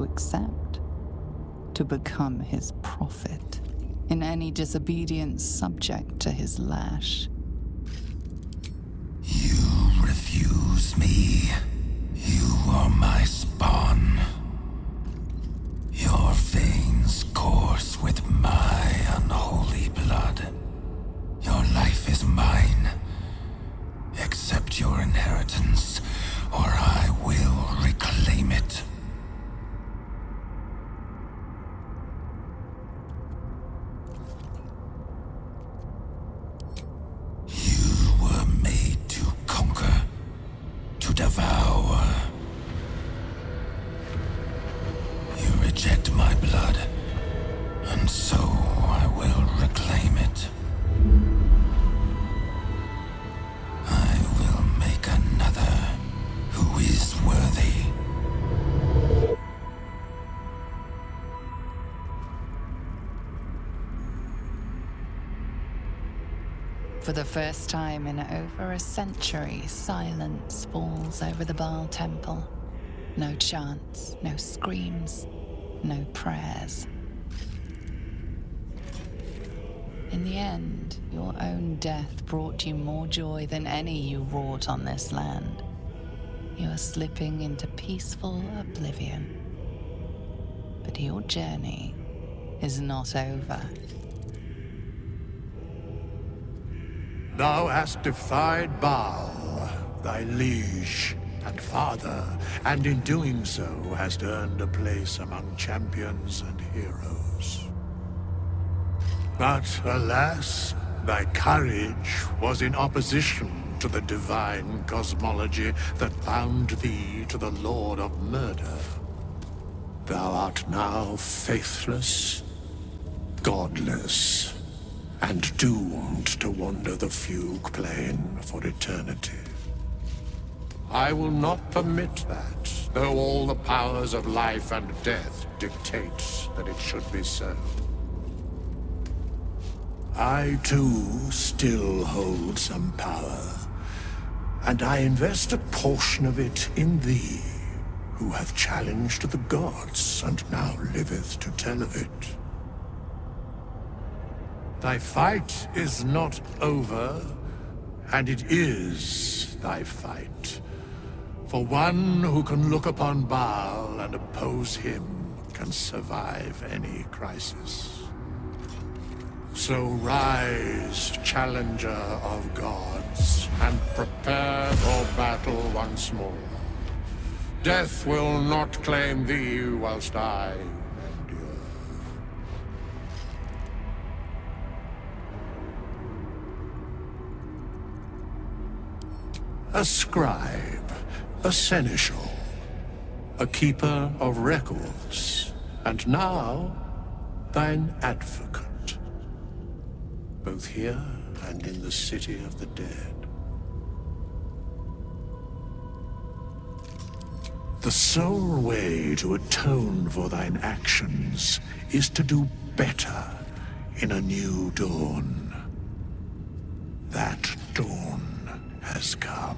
accept, to become his prophet, in any disobedience subject to his lash. You refuse me. You are my spawn. Your veins course with my unholy blood. Your life is mine. Accept your inheritance, or I will reclaim it. You were made to conquer, to devour. You reject my blood, and so I will reclaim it. I will make another who is worthy. For the first time in over a century, silence falls over the Bhaal temple. No chants, no screams, no prayers. In the end, your own death brought you more joy than any you wrought on this land. You are slipping into peaceful oblivion. But your journey is not over. Thou hast defied Bhaal, thy liege and father, and in doing so hast earned a place among champions and heroes. But alas, thy courage was in opposition to the divine cosmology that bound thee to the Lord of Murder. Thou art now faithless, godless, and doomed to wander the fugue plane for eternity. I will not permit that, though all the powers of life and death dictate that it should be so. I too still hold some power, and I invest a portion of it in thee, who hath challenged the gods and now liveth to tell of it. Thy fight is not over, and it is thy fight. For one who can look upon Bhaal and oppose him can survive any crisis. So rise, challenger of gods, and prepare for battle once more. Death will not claim thee whilst I endure. A scribe, a seneschal, a keeper of records, and now thine advocate. Both here and in the city of the dead. The sole way to atone for thine actions is to do better in a new dawn. That dawn has come.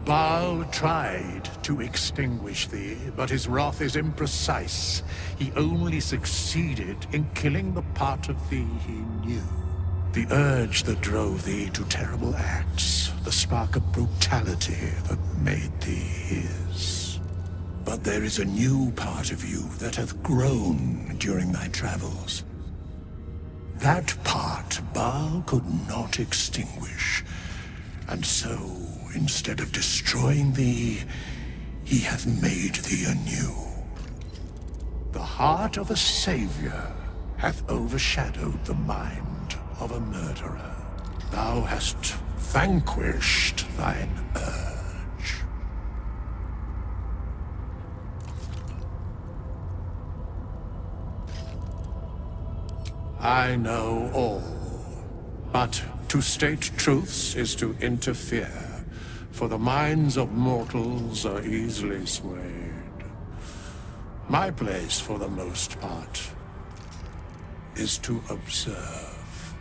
Bhaal tried to extinguish thee, but his wrath is imprecise. He only succeeded in killing the part of thee he knew. The urge that drove thee to terrible acts, the spark of brutality that made thee his. But there is a new part of you that hath grown during thy travels. That part Bhaal could not extinguish, and so, instead of destroying thee, he hath made thee anew. The heart of a savior hath overshadowed the mind of a murderer. Thou hast vanquished thine urge. I know all, but to state truths is to interfere. For the minds of mortals are easily swayed. My place, for the most part, is to observe.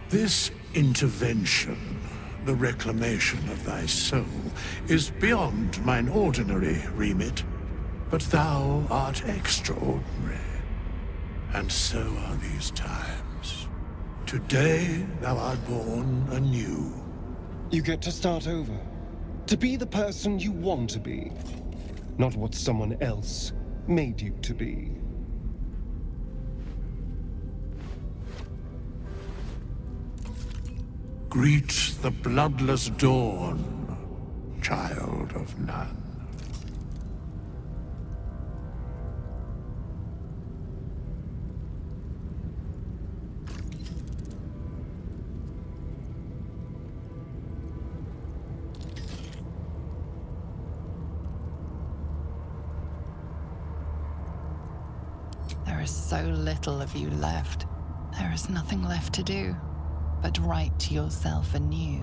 This intervention, the reclamation of thy soul, is beyond mine ordinary remit. But thou art extraordinary, and so are these times. Today thou art born anew. You get to start over. To be the person you want to be, not what someone else made you to be. Greet the bloodless dawn, child of none. There is so little of you left. There is nothing left to do but write yourself anew.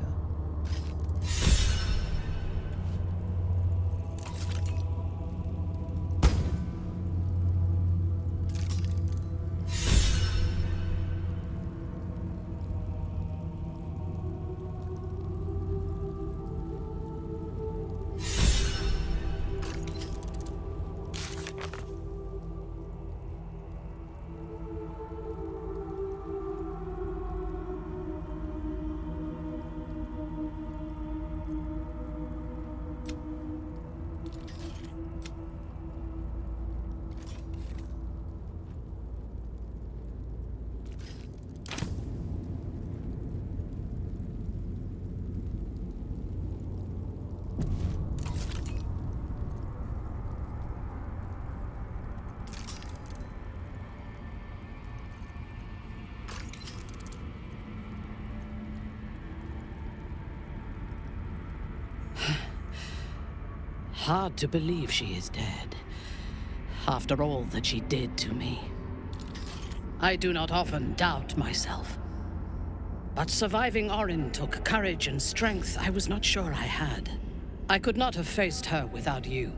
Hard to believe she is dead, after all that she did to me. I do not often doubt myself, but surviving Orin took courage and strength I was not sure I had. I could not have faced her without you.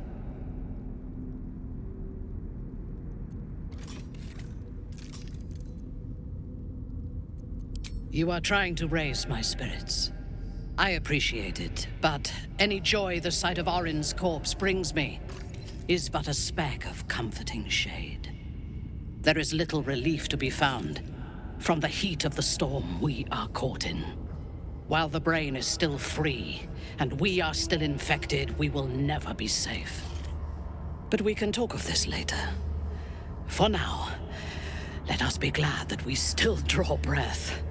You are trying to raise my spirits. I appreciate it, but any joy the sight of Orin's corpse brings me is but a speck of comforting shade. There is little relief to be found from the heat of the storm we are caught in. While the brain is still free, and we are still infected, we will never be safe. But we can talk of this later. For now, let us be glad that we still draw breath,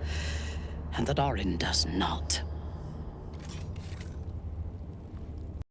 and that Orin does not.